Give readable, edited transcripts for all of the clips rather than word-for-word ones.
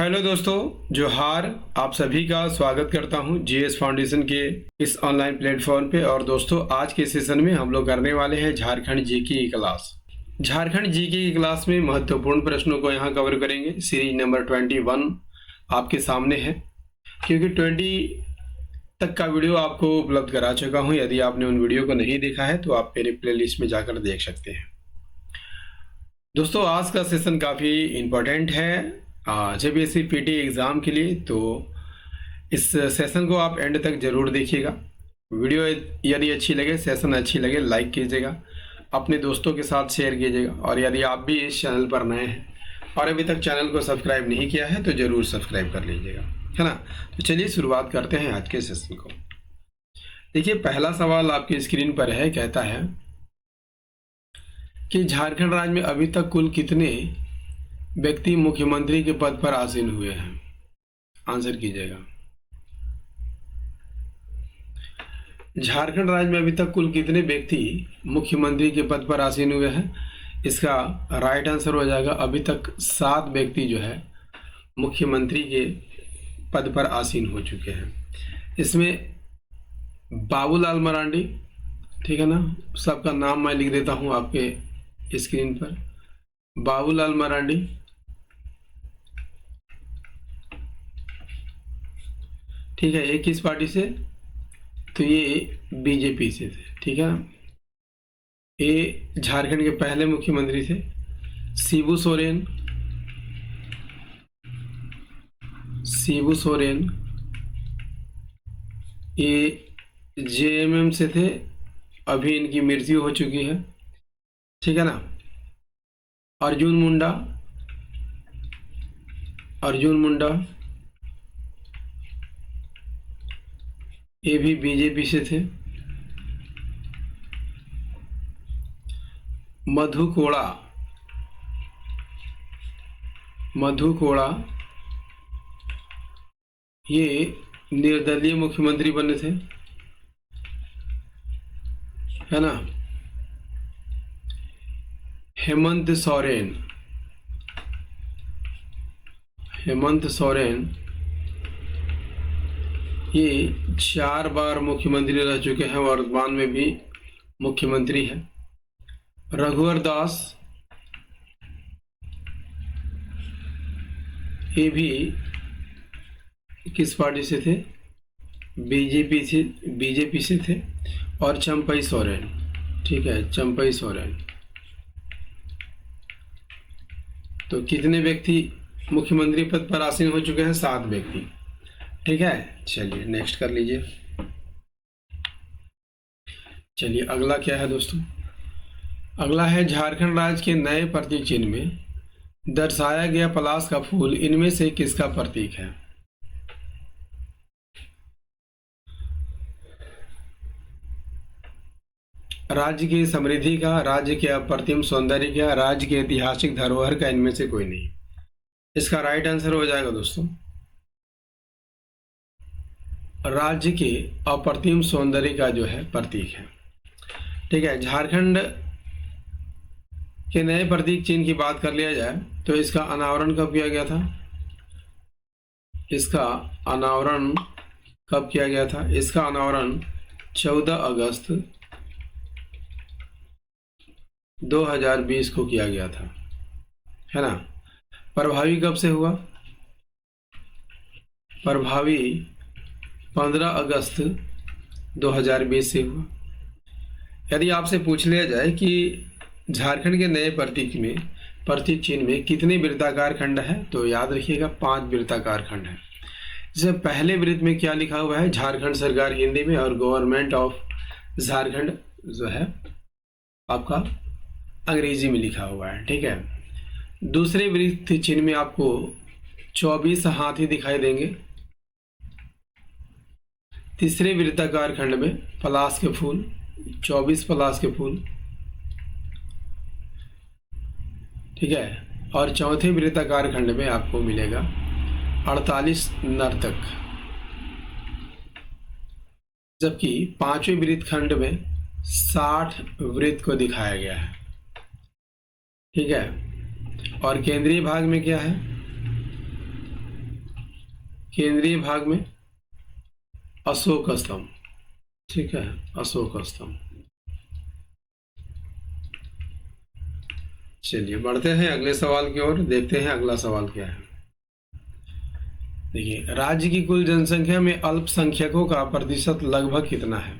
Hello दोस्तों, जोहार। आप सभी का स्वागत करता हूं जीएस फाउंडेशन के इस ऑनलाइन प्लेटफॉर्म पे। और दोस्तों, आज के सेशन में हम लोग करने वाले हैं झारखंड जीके की क्लास। झारखंड जीके की क्लास में महत्वपूर्ण प्रश्नों को यहां कवर करेंगे। सीरीज नंबर 21 आपके सामने है, क्योंकि 20 तक का वीडियो आपको उपलब्ध करा चुका हूँ। यदि आपने उन वीडियो को नहीं देखा है तो आप मेरे प्ले लिस्ट में जाकर देख सकते हैं। दोस्तों, आज का सेशन काफ़ी इम्पोर्टेंट है जेपीएससी पीटी एग्ज़ाम के लिए, तो इस सेशन को आप एंड तक ज़रूर देखिएगा। वीडियो यदि अच्छी लगे, सेशन अच्छी लगे, लाइक कीजिएगा, अपने दोस्तों के साथ शेयर कीजिएगा। और यदि आप भी इस चैनल पर नए हैं और अभी तक चैनल को सब्सक्राइब नहीं किया है तो ज़रूर सब्सक्राइब कर लीजिएगा, है ना। तो चलिए शुरुआत करते हैं आज के सेशन को। देखिए, पहला सवाल आपकी स्क्रीन पर है। कहता है कि झारखंड राज्य में अभी तक कुल कितने व्यक्ति मुख्यमंत्री के पद पर आसीन हुए हैं? आंसर कीजिएगा। झारखंड राज्य में अभी तक कुल कितने व्यक्ति मुख्यमंत्री के पद पर आसीन हुए हैं? इसका राइट आंसर हो जाएगा अभी तक 7 व्यक्ति जो है मुख्यमंत्री के पद पर आसीन हो चुके हैं। इसमें बाबूलाल मरांडी, ठीक है ना, सबका नाम मैं लिख देता हूं आपके स्क्रीन पर। बाबूलाल मरांडी, ठीक है, ये किस पार्टी से? तो ये बीजेपी से थे, ठीक है। ये झारखंड के पहले मुख्यमंत्री थे। शिबू सोरेन, ये जेएमएम से थे, अभी इनकी मृत्यु हो चुकी है, ठीक है ना। अर्जुन मुंडा, ये भी बीजेपी से थे। मधु कोड़ा, ये निर्दलीय मुख्यमंत्री बने थे, है ना। हेमंत सोरेन, ये 4 बार मुख्यमंत्री रह चुके हैं, वर्तमान में भी मुख्यमंत्री हैं। रघुवर दास, ये भी किस पार्टी से थे? बीजेपी से थे। और चंपई सोरेन, ठीक है, चंपई सोरेन। तो कितने व्यक्ति मुख्यमंत्री पद पर आसीन हो चुके हैं? 7 व्यक्ति, ठीक है। चलिए नेक्स्ट कर लीजिए। चलिए अगला क्या है दोस्तों? अगला है झारखंड राज्य के नए प्रतीक चिन्ह में दर्शाया गया पलाश का फूल इनमें से किसका प्रतीक है? राज्य की समृद्धि का, राज्य के अप्रतिम सौंदर्य का, राज्य के ऐतिहासिक धरोहर का, इनमें से कोई नहीं। इसका राइट आंसर हो जाएगा दोस्तों राज्य के अप्रतिम सौंदर्य का जो है प्रतीक है, ठीक है। झारखंड के नए प्रतीक चिन्ह की बात कर लिया जाए तो इसका अनावरण कब किया गया था? इसका अनावरण 14 अगस्त 2020 को किया गया था, है ना। प्रभावी कब से हुआ? प्रभावी 15 अगस्त 2020 से हुआ। यदि आपसे पूछ लिया जाए कि झारखंड के नए प्रतीक चिन्ह में कितने वृत्ताकार खंड है, तो याद रखिएगा 5 वृत्ताकार खंड है। जैसे पहले वृत्त में क्या लिखा हुआ है? झारखंड सरकार हिंदी में, और गवर्नमेंट ऑफ झारखंड जो है आपका अंग्रेजी में लिखा हुआ है, ठीक है। दूसरे वृत्त चिन्ह में आपको 24 हाथी दिखाई देंगे। तीसरे वृत्ताकार खंड में पलाश के फूल, 24 पलाश के फूल, ठीक है। और चौथे वृत्ताकार खंड में आपको मिलेगा 48 नर्तक, जबकि 5वें वृत्त खंड में 60 वृत्त को दिखाया गया है, ठीक है। और केंद्रीय भाग में क्या है? केंद्रीय भाग में अशोक स्तंभ। ठीक है, अशोक स्तंभ। चलिए बढ़ते हैं अगले सवाल की ओर, देखते हैं अगला सवाल क्या है। देखिए, राज्य की कुल जनसंख्या में अल्पसंख्यकों का प्रतिशत लगभग कितना है?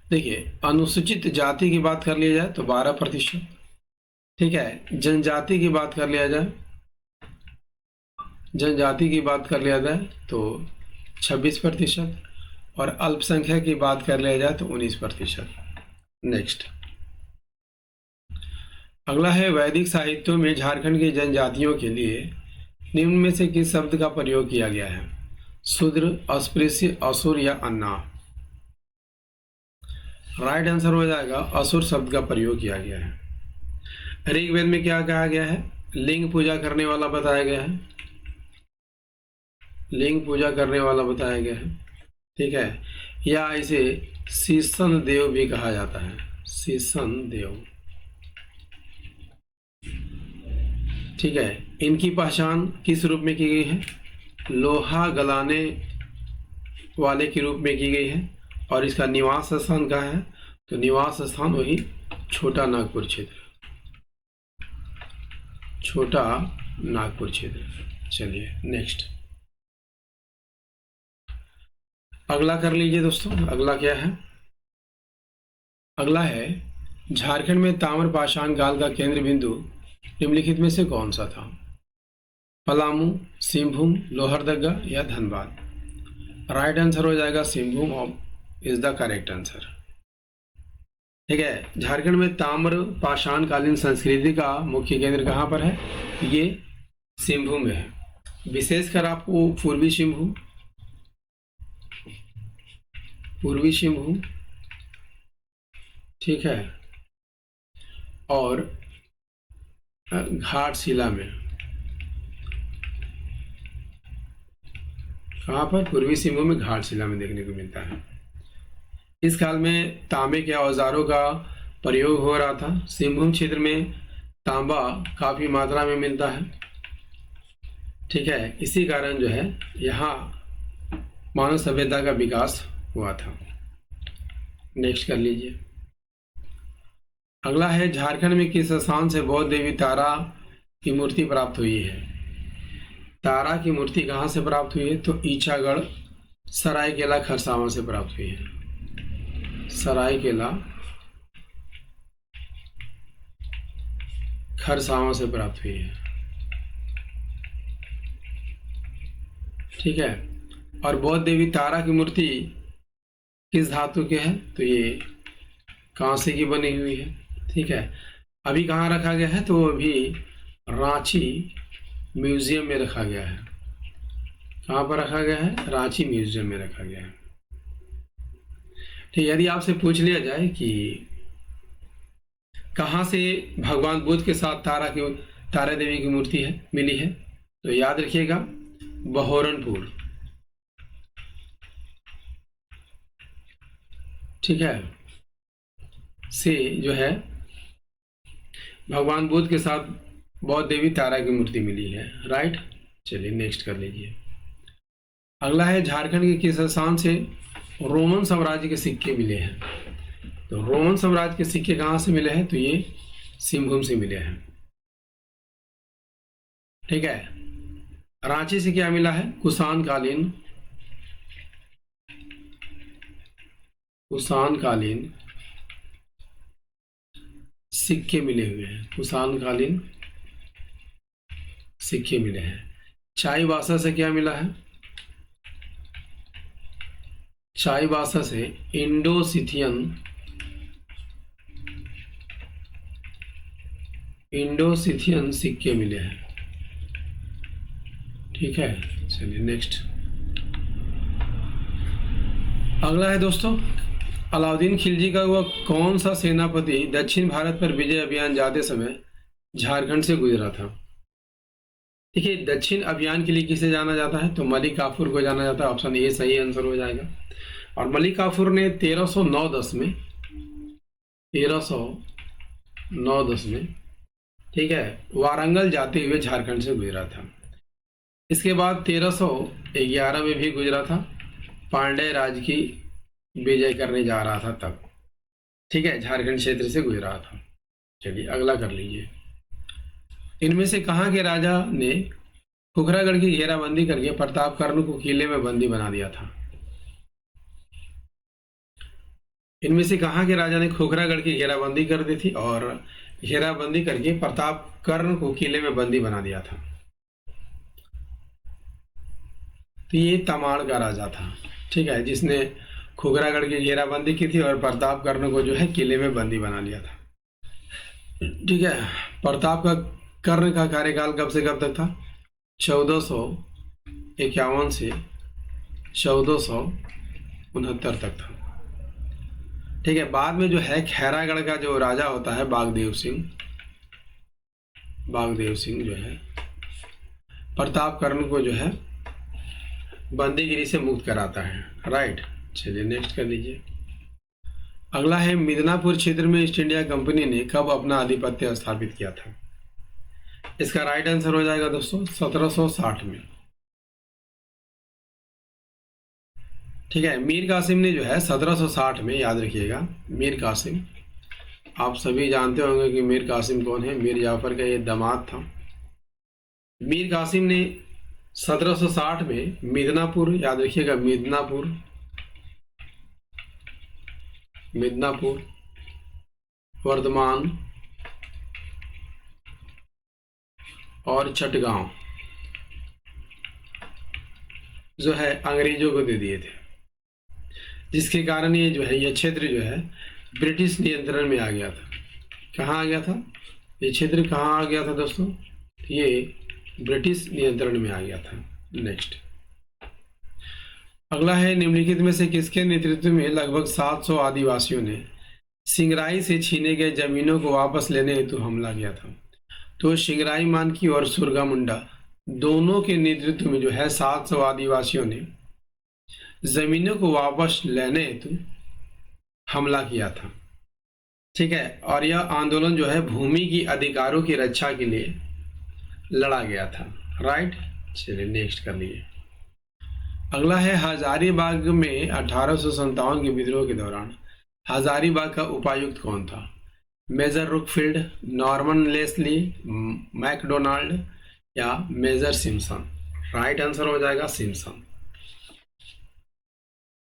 देखिए, अनुसूचित जाति की बात कर लिया जाए तो 12%। ठीक है, जनजाति की बात कर लिया जाए, जनजाति की बात कर लिया जाए तो 26%, और अल्पसंख्यक की बात कर लिया जाए तो 19%। नेक्स्ट, अगला है, वैदिक साहित्यों में झारखंड की जनजातियों के लिए निम्न में से किस शब्द का प्रयोग किया गया है? शूद्र, अस्पृश्य, असुर या अन्ना? राइट आंसर हो जाएगा असुर शब्द का प्रयोग किया गया है। ऋग्वेद में क्या कहा गया है? लिंग पूजा करने वाला बताया गया है, लिंग पूजा करने वाला बताया गया है। ठीक है, या इसे शीशन देव भी कहा जाता है, शीशन देव। ठीक है, इनकी पहचान किस रूप में की गई है? लोहा गलाने वाले के रूप में की गई है। और इसका निवास स्थान कहाँ है? तो निवास स्थान वही छोटा नागपुर क्षेत्र, छोटा नागपुर क्षेत्र। चलिए नेक्स्ट, अगला कर लीजिए दोस्तों। अगला क्या है? अगला है, झारखंड में ताम्र पाषाण काल का केंद्र बिंदु निम्नलिखित में से कौन सा था? पलामू, सिंहभूम, लोहरदगा या धनबाद? राइट आंसर हो जाएगा Singhbhum is the correct answer. ठीक है, झारखंड में ताम्र पाषाण कालीन संस्कृति का मुख्य केंद्र कहाँ पर है? ये सिंहभूम में है। विशेषकर आपको पूर्वी सिंहभूम, पूर्वी सिंहभूम, ठीक है, और घाटशिला में, कहाँ पर? पूर्वी सिंहभूम में घाटशिला में देखने को मिलता है। इस काल में तांबे के औजारों का प्रयोग हो रहा था। सिंहभूम क्षेत्र में तांबा काफी मात्रा में मिलता है। ठीक है, इसी कारण जो है यहाँ मानव सभ्यता का विकास हुआ था। नेक्स्ट कर लीजिए। अगला है, झारखंड में किस स्थान से बौद्ध देवी तारा की मूर्ति प्राप्त हुई है? तारा की मूर्ति कहाँ से प्राप्त हुई है? तो ईचागढ़, सरायकेला, खरसावां से प्राप्त हुई है। सरायकेला, खरसावां से प्राप्त हुई है। ठीक है, और बौद्ध देवी तारा की मूर्ति किस धातु के है? तो ये कांसे की बनी हुई है। ठीक है, अभी कहाँ रखा गया है? तो अभी रांची म्यूजियम में रखा गया है। कहाँ पर रखा गया है? रांची म्यूजियम में रखा गया है। ठीक, यदि आपसे पूछ लिया जाए कि कहाँ से भगवान बुद्ध के साथ तारा देवी की मूर्ति है मिली है, तो याद रखिएगा बहोरनपुर। ठीक है, से जो है भगवान बुद्ध के साथ बौद्ध देवी तारा की मूर्ति मिली है। राइट, चलिए नेक्स्ट कर लीजिए। अगला है, झारखंड के किस स्थान से रोमन साम्राज्य के सिक्के मिले हैं? तो रोमन साम्राज्य के सिक्के कहाँ से मिले हैं? तो ये सिंहभूम से मिले हैं। ठीक है, रांची से क्या मिला है? कुषाण कालीन सिक्के मिले हुए हैं। कुषाण कालीन सिक्के मिले हैं। चाईबासा से क्या मिला है? चाईबासा से इंडो सिथियन सिक्के मिले हैं। ठीक है, चलिए नेक्स्ट। अगला है दोस्तों, अलाउद्दीन खिलजी का वह कौन सा सेनापति दक्षिण भारत पर विजय अभियान जाते समय झारखंड से गुजरा था? देखिए, दक्षिण अभियान के लिए किसे जाना जाता है? तो मलिक काफूर को जाना जाता है। ऑप्शन ए सही आंसर हो जाएगा। और मलिक काफूर ने 1309-10 में, ठीक है, वारंगल जाते हुए झारखंड से गुजरा था। इसके बाद 1311 में भी गुजरा था, पांड्य राज की विजय करने जा रहा था तब। ठीक है, झारखंड क्षेत्र से गुजरा था। चलिए अगला कर लीजिए। इनमें से कहाँ के राजा ने खुखरागढ़ की घेराबंदी करके प्रतापकर्ण को किले में बंदी बना दिया था? इनमें से कहाँ के राजा ने खुखरागढ़ की घेराबंदी कर दी थी और घेराबंदी करके प्रतापकर्ण को किले में बंदी बना दिया था? तो ये तमाड़ का राजा था। ठीक है, जिसने खुखरागढ़ की घेराबंदी की थी और प्रतापकर्ण को जो है किले में बंदी बना लिया था। ठीक है, प्रतापकर्ण का कार्यकाल कब से कब तक था? 1451 से 1469 तक था। ठीक है, बाद में जो है खैरागढ़ का जो राजा होता है बागदेव सिंह जो है प्रतापकर्ण को जो है बंदीगिरी से मुक्त कराता है। राइट, चलिए नेक्स्ट कर लीजिए। अगला है मिदनापुर क्षेत्र में ईस्ट इंडिया कंपनी ने कब अपना आधिपत्य स्थापित किया था? इसका राइट आंसर हो जाएगा दोस्तों 1760 में। ठीक है, मीर कासिम ने जो है 1760 में, याद रखिएगा मीर कासिम, आप सभी जानते होंगे कि मीर कासिम कौन है, मीर जाफर का ये दामाद था। मीर कासिम ने 1760 में मिदनापुर, याद रखिएगा मिदनापुर वर्धमान और चटगांव जो है अंग्रेजों को दे दिए थे, जिसके कारण ये जो है ये क्षेत्र जो है ब्रिटिश नियंत्रण में आ गया था। कहाँ आ गया था ये क्षेत्र? कहाँ आ गया था दोस्तों? ये ब्रिटिश नियंत्रण में आ गया था। नेक्स्ट, अगला है निम्नलिखित में से किसके नेतृत्व में लगभग 700 आदिवासियों ने सिंगराई से छीने गए जमीनों को वापस लेने हेतु हमला किया था? तो सिंगराई मानकी और सुरगा मुंडा दोनों के नेतृत्व में जो है 700 आदिवासियों ने जमीनों को वापस लेने हेतु हमला किया था। ठीक है, और यह आंदोलन जो है भूमि की अधिकारों की रक्षा के लिए लड़ा गया था। राइट, चलिए नेक्स्ट कर लिए। अगला है हजारीबाग में 1857 के विद्रोह के दौरान हजारीबाग का उपायुक्त कौन था? मेजर रुकफील्ड, नॉर्मन लेस्ली, मैकडोनाल्ड या मेजर सिम्पसन? राइट आंसर हो जाएगा सिम्पसन।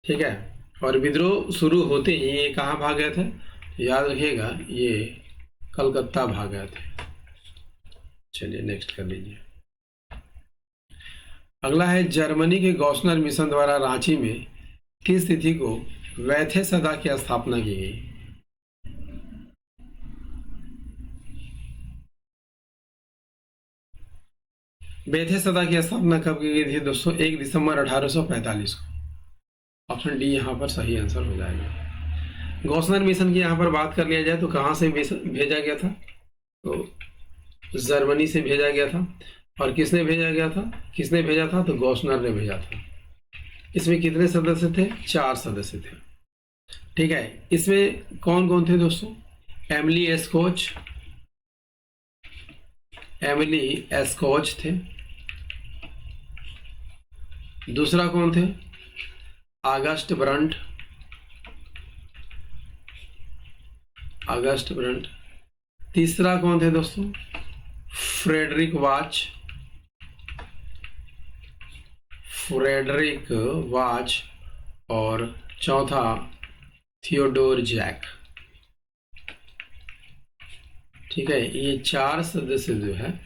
ठीक है, और विद्रोह शुरू होते ही ये कहाँ भाग गए थे? याद रखिएगा ये कलकत्ता भाग गए थे। चलिए नेक्स्ट कर लीजिए। अगला है जर्मनी के गौसनर मिशन द्वारा रांची में किस तिथि को वैथे सदा की स्थापना की गई? वैथे सदा की स्थापना कब की गई थी दोस्तों? 1 दिसंबर 1845 को। ऑप्शन डी यहाँ पर सही आंसर हो जाएगा। गौसनर मिशन की यहाँ पर बात कर लिया जाए तो कहाँ से भेजा गया था? तो जर्मनी से भेजा गया था। और किसने भेजा था? तो गौसनर ने भेजा था। इसमें कितने सदस्य थे? 4 सदस्य थे। ठीक है, इसमें कौन कौन थे दोस्तों? एमिली एस्कोच थे। दूसरा कौन थे? August Brunt. तीसरा कौन थे दोस्तों? फ्रेडरिक वाच और चौथा थियोडोर जैक। ठीक है, ये 4 सदस्य जो है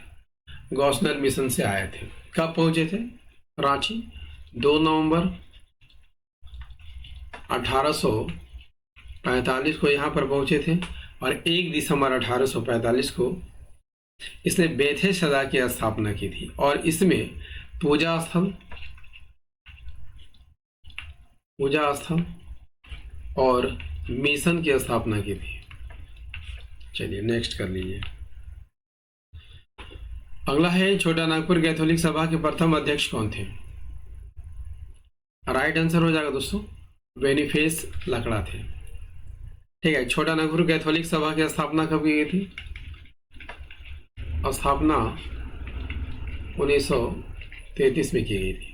गौसनर मिशन से आए थे। कब पहुंचे थे रांची? 2 नवंबर 1845 को यहाँ पर पहुंचे थे और 1 दिसंबर 1845 को इसने वैथे सदा की स्थापना की थी और इसमें पूजा स्थल और मिशन की स्थापना की थी। चलिए नेक्स्ट कर लीजिए। अगला है छोटा नागपुर कैथोलिक सभा के प्रथम अध्यक्ष कौन थे? राइट आंसर हो जाएगा दोस्तों बेनिफेस लकड़ा थे। ठीक है, छोटा नागपुर कैथोलिक सभा की स्थापना कब की गई थी? स्थापना 33 में की गई थी।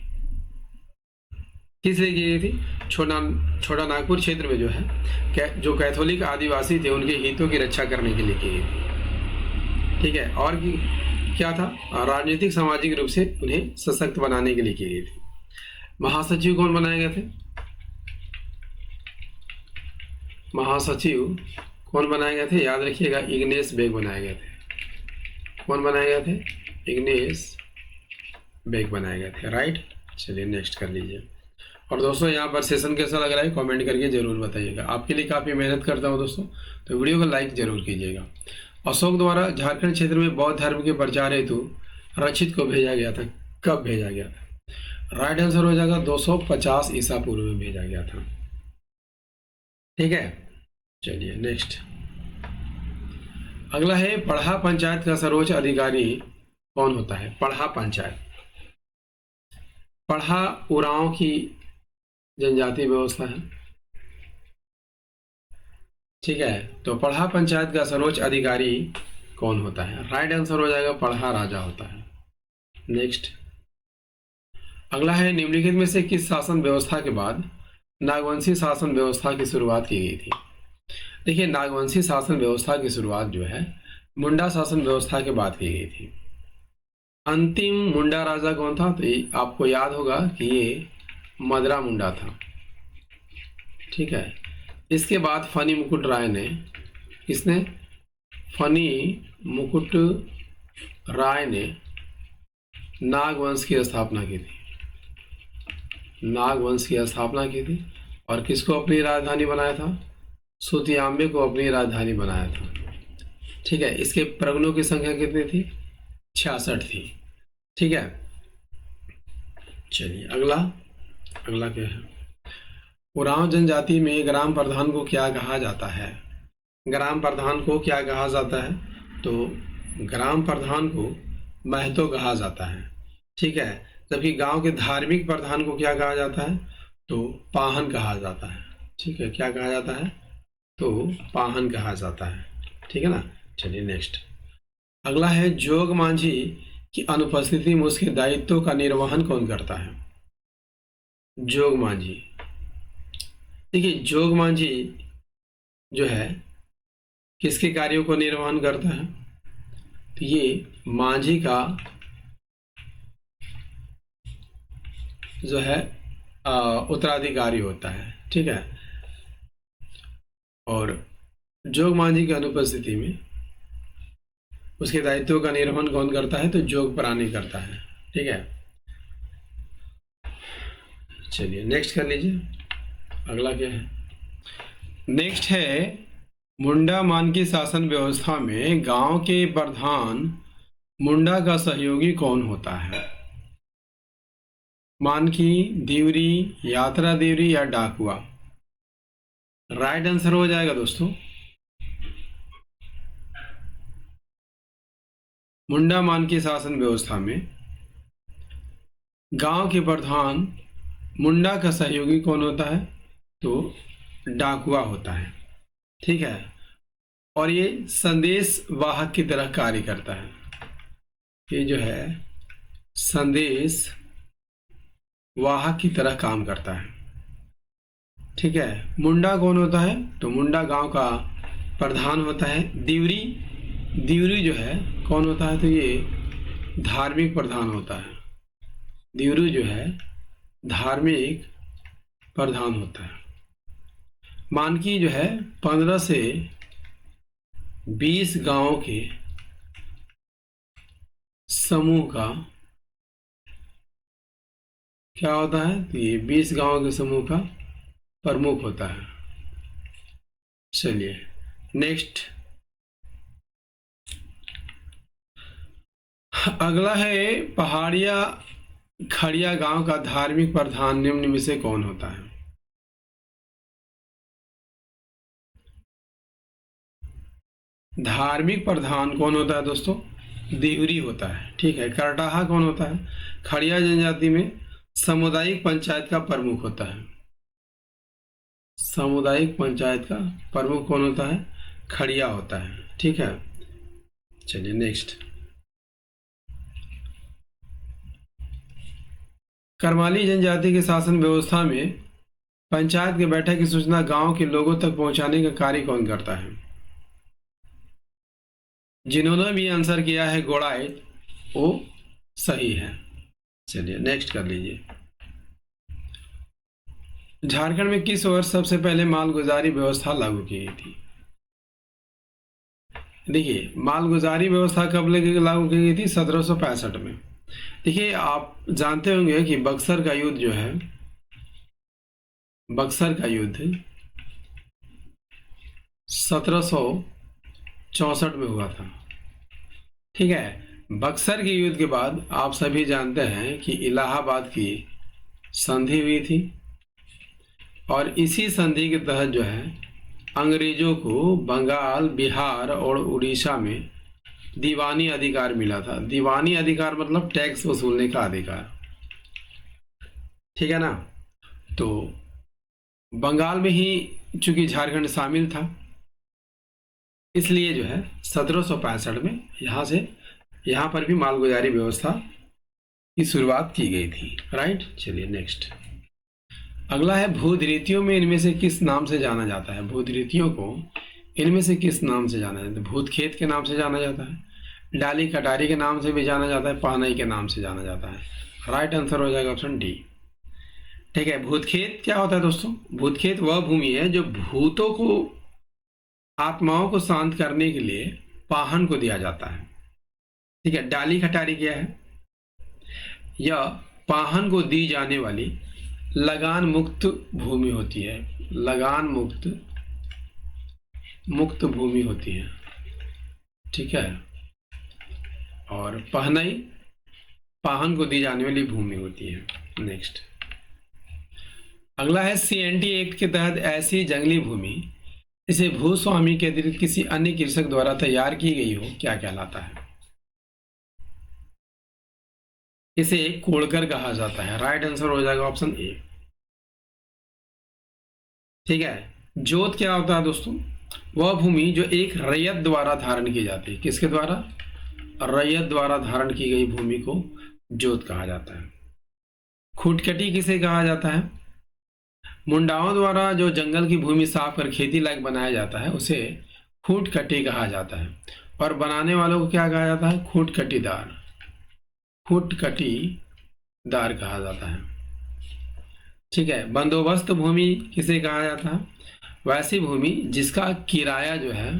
किस लिए की गई थी? छोटा नागपुर क्षेत्र में जो है जो कैथोलिक आदिवासी थे उनके हितों की रक्षा करने के लिए की गई थी। ठीक है, और क्या था? राजनीतिक सामाजिक रूप से उन्हें सशक्त बनाने के लिए की गई थी। महासचिव कौन बनाए गए थे? महासचिव कौन बनाए गए थे? याद रखिएगा, इग्नेस बेग बनाए गए थे। कौन बनाए गए थे? इग्नेस बेग बनाए गए थे। राइट, चलिए नेक्स्ट कर लीजिए। और दोस्तों यहाँ पर सेशन कैसा लग रहा है कमेंट करके जरूर बताइएगा। आपके लिए काफ़ी मेहनत करता हूँ दोस्तों, तो वीडियो को लाइक जरूर कीजिएगा। अशोक द्वारा झारखंड क्षेत्र में बौद्ध धर्म के प्रचार हेतु रचित को भेजा गया था। कब भेजा गया था? राइट आंसर हो जाएगा 250 ईसा पूर्व में भेजा गया था। ठीक है, चलिए नेक्स्ट। अगला है, पढ़ा पंचायत का सर्वोच्च अधिकारी कौन होता है? पढ़ा पंचायत। पढ़ा उरांव की जनजाति व्यवस्था है। ठीक है, तो पढ़ा पंचायत का सर्वोच्च अधिकारी कौन होता है? राइट आंसर हो जाएगा पढ़ा राजा होता है। नेक्स्ट, अगला है, निम्नलिखित में से किस शासन व्यवस्था के बाद नागवंशी शासन व्यवस्था की शुरुआत की गई थी? देखिए, नागवंशी शासन व्यवस्था की शुरुआत जो है मुंडा शासन व्यवस्था के बाद की गई थी। अंतिम मुंडा राजा कौन था? तो आपको याद होगा कि ये मदरा मुंडा था। ठीक है, इसके बाद फनी मुकुट राय ने, किसने? फनी मुकुट राय ने नागवंश की स्थापना की थी। नागवंश की स्थापना की थी और किसको अपनी राजधानी बनाया था? सुतियाम्बे को अपनी राजधानी बनाया था। ठीक है, इसके प्रगणों की संख्या कितनी थी? 66 थी। ठीक है, चलिए अगला क्या है? उरांव जनजाति में ग्राम प्रधान को क्या कहा जाता है? ग्राम प्रधान को क्या कहा जाता है? तो ग्राम प्रधान को महतो कहा जाता है। ठीक है, जबकि गांव के धार्मिक प्रधान को क्या कहा जाता है? तो पाहन कहा जाता है। ठीक है, क्या कहा जाता है? तो पाहन कहा जाता है। ठीक है ना, चलिए नेक्स्ट। अगला है, जोग मांझी की अनुपस्थिति में उसके दायित्व का निर्वहन कौन करता है? जोग मांझी। देखिए, जोग मांझी जो है किसके कार्यों को निर्वहन करता है? तो ये मांझी का जो है उत्तराधिकारी होता है। ठीक है, और जोग मांझी की अनुपस्थिति में उसके दायित्व का निर्वहन कौन करता है? तो जोग प्राणी करता है। ठीक है, चलिए नेक्स्ट कर लीजिए। अगला क्या है? नेक्स्ट है, मुंडा मानकी शासन व्यवस्था में गांव के प्रधान मुंडा का सहयोगी कौन होता है? मानकी, देवरी, यात्रा देवरी या डाकुआ? राइट आंसर हो जाएगा दोस्तों मुंडा मानकी शासन व्यवस्था में गांव के प्रधान मुंडा का सहयोगी कौन होता है? तो डाकुआ होता है। ठीक है, और ये संदेश वाहक की तरह कार्य करता है। ये जो है संदेश वाहक की तरह काम करता है। ठीक है, मुंडा कौन होता है? तो मुंडा गांव का प्रधान होता है। दिवरी जो है कौन होता है? तो ये धार्मिक प्रधान होता है। दिवरी जो है धार्मिक प्रधान होता है। मानकी जो है 15 से 20 गांवों के समूह का क्या होता है? तो ये 20 गांवों के समूह का प्रमुख होता है। चलिए नेक्स्ट। अगला है, पहाड़िया खड़िया गांव का धार्मिक प्रधान निम्न में से कौन होता है? धार्मिक प्रधान कौन होता है दोस्तों? देवरी होता है। ठीक है, करटाहा कौन होता है? खड़िया जनजाति में सामुदायिक पंचायत का प्रमुख होता है। सामुदायिक पंचायत का प्रमुख कौन होता है? खड़िया होता है। ठीक है, चलिए नेक्स्ट। करमाली जनजाति के शासन व्यवस्था में पंचायत की बैठक की सूचना गांव के लोगों तक पहुंचाने का कार्य कौन करता है? जिन्होंने भी आंसर किया है गोड़ाइत, वो सही है। चलिए नेक्स्ट कर लीजिए। झारखंड में किस वर्ष सबसे पहले मालगुजारी व्यवस्था लागू की गई थी? देखिए, मालगुजारी व्यवस्था कब लागू की गई थी? 1765 में। देखिए, आप जानते होंगे कि बक्सर का युद्ध जो है, बक्सर का युद्ध 1764 में हुआ था। ठीक है, बक्सर के युद्ध के बाद आप सभी जानते हैं कि इलाहाबाद की संधि हुई थी और इसी संधि के तहत जो है अंग्रेजों को बंगाल, बिहार और उड़ीसा में दीवानी अधिकार मिला था। दीवानी अधिकार मतलब टैक्स वसूलने का अधिकार, ठीक है ना। तो बंगाल में ही चूंकि झारखंड शामिल था, इसलिए जो है 1765 में यहाँ पर भी मालगुजारी व्यवस्था की शुरुआत की गई थी। राइट, चलिए नेक्स्ट। अगला है भूधृतियों में इनमें से किस नाम से जाना जाता है? भूधृतियों को इनमें से किस नाम से जाना जाता है? भूत खेत के नाम से जाना जाता है, डाली कटारी के नाम से भी जाना जाता है, पहनई के नाम से जाना जाता है। राइट आंसर हो जाएगा ऑप्शन डी। ठीक है, भूतखेत क्या होता है दोस्तों? भूतखेत वह भूमि है जो भूतों को, आत्माओं को शांत करने के लिए पाहन को दिया जाता है। ठीक है, डाली खटारी क्या है? यह पाहन को दी जाने वाली लगान मुक्त भूमि होती है। लगान मुक्त भूमि होती है। ठीक है, और पहनई पाहन को दी जाने वाली भूमि होती है। नेक्स्ट, अगला है CNT एक्ट के तहत ऐसी जंगली भूमि इसे भूस्वामी के अतिरिक्त किसी अन्य कृषक द्वारा तैयार की गई हो, क्या कहलाता है? इसे कोड़कर कहा जाता है। राइट आंसर हो जाएगा ऑप्शन ए। ठीक है, जोत क्या होता है दोस्तों? वह भूमि जो एक रैयत द्वारा धारण की जाती है। किसके द्वारा? रैयत द्वारा धारण की गई भूमि को जोत कहा जाता है। खुटकटी किसे कहा जाता है? मुंडाओं द्वारा जो जंगल की भूमि साफ कर खेती लायक बनाया जाता है उसे खुटकटी कहा जाता है, और बनाने वालों को क्या कहा जाता है? खुटकटीदार। खुटकटीदार कहा जाता है। ठीक है, बंदोबस्त भूमि किसे कहा जाता है? वैसी भूमि जिसका किराया जो है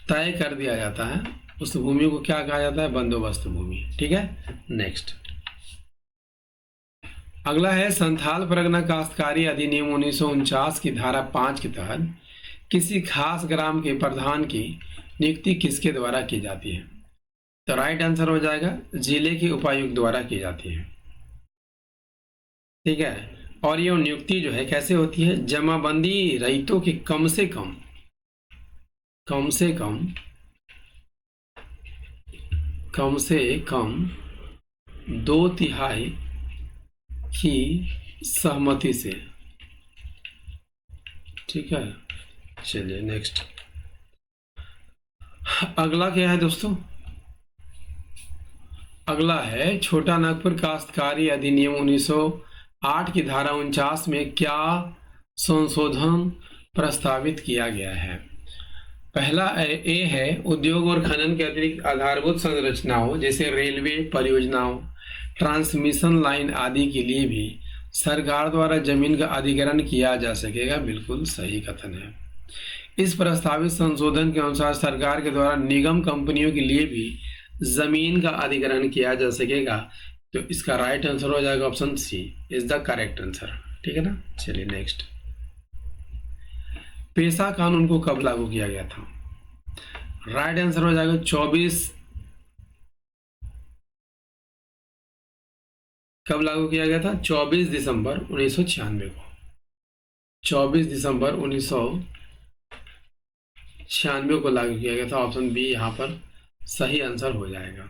तय कर दिया जाता है, उस भूमि को क्या कहा जाता है? बंदोबस्त भूमि। ठीक है, नेक्स्ट। अगला है संथाल परगना काश्तकारी अधिनियम 1949 की धारा 5 के तहत किसी खास ग्राम के प्रधान की नियुक्ति किसके द्वारा की जाती है? तो राइट आंसर हो जाएगा जिले के उपायुक्त द्वारा की जाती है। ठीक है, और ये नियुक्ति जो है कैसे होती है? जमाबंदी रहितों के कम से कम 2/3 की सहमति से। ठीक है, चलिए नेक्स्ट। अगला क्या है दोस्तों? अगला है छोटा नागपुर काश्तकारी अधिनियम 1908 की धारा 49 में क्या संशोधन प्रस्तावित किया गया है? पहला ए है उद्योग और खनन के अतिरिक्त आधारभूत संरचनाओं जैसे रेलवे परियोजनाओं, ट्रांसमिशन लाइन आदि के लिए भी सरकार द्वारा जमीन का अधिग्रहण किया जा सकेगा। बिल्कुल सही कथन है। इस प्रस्तावित संशोधन के अनुसार सरकार के द्वारा निगम कंपनियों के लिए भी जमीन का अधिग्रहण किया जा सकेगा। तो इसका राइट आंसर हो जाएगा option C is the correct answer. ठीक है ना, चलिए नेक्स्ट। पेशा कानून को कब लागू किया गया था? राइट आंसर हो जाएगा 24 कब लागू किया गया था? 24 दिसंबर 1996 को। 24 दिसंबर 1996 को लागू किया गया था। ऑप्शन बी यहाँ पर सही आंसर हो जाएगा।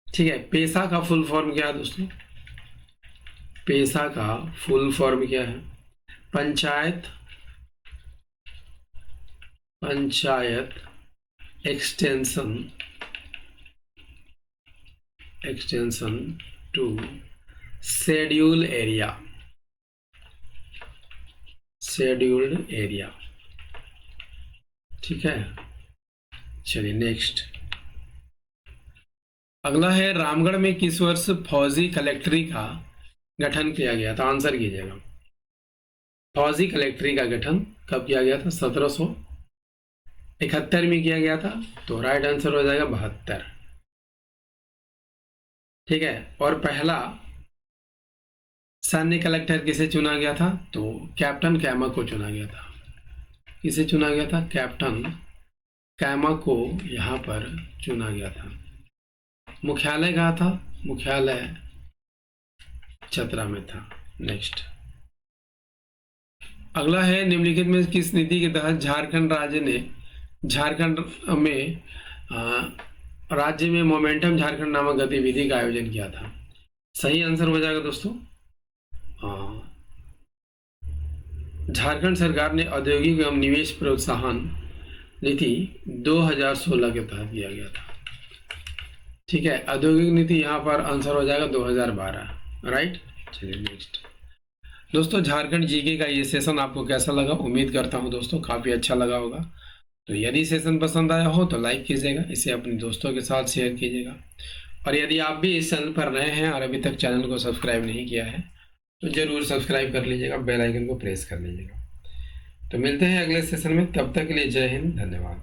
ठीक है, पेशा का फुल फॉर्म क्या है दोस्तों? पेशा का फुल फॉर्म क्या है? Panchayat extension extension to schedule area, scheduled area. ठीक है, चलिए नेक्स्ट। अगला है रामगढ़ में किस वर्ष फौजी कलेक्ट्री का गठन किया गया था? आंसर कीजिएगा। फौजी कलेक्ट्री का गठन कब किया गया था? 1771 में किया गया था, तो राइट आंसर हो जाएगा 72। ठीक है, और पहला सैन्य कलेक्टर किसे चुना गया था? तो कैप्टन कैमक को चुना गया था। किसे चुना गया था? कैप्टन कैमक को यहाँ पर चुना गया था। मुख्यालय कहाँ था? मुख्यालय चतरा में था। नेक्स्ट, अगला है निम्नलिखित में किस नीति के तहत झारखंड राज्य ने राज्य में मोमेंटम झारखंड नामक गतिविधि का आयोजन किया था? सही आंसर हो जाएगा दोस्तों, झारखंड सरकार ने औद्योगिक एवं निवेश प्रोत्साहन नीति 2016 के तहत किया गया था। ठीक है, औद्योगिक नीति यहाँ पर आंसर हो जाएगा 2012। राइट, चलिए नेक्स्ट। दोस्तों, झारखंड जीके का ये सेशन आपको कैसा लगा? उम्मीद करता हूँ दोस्तों काफ़ी अच्छा लगा होगा। तो यदि सेशन पसंद आया हो तो लाइक कीजिएगा, इसे अपने दोस्तों के साथ शेयर कीजिएगा, और यदि आप भी इस चैनल पर नए हैं और अभी तक चैनल को सब्सक्राइब नहीं किया है तो ज़रूर सब्सक्राइब कर लीजिएगा, बेल आइकन को प्रेस कर लीजिएगा। तो मिलते हैं अगले सेशन में, तब तक के लिए जय हिंद, धन्यवाद।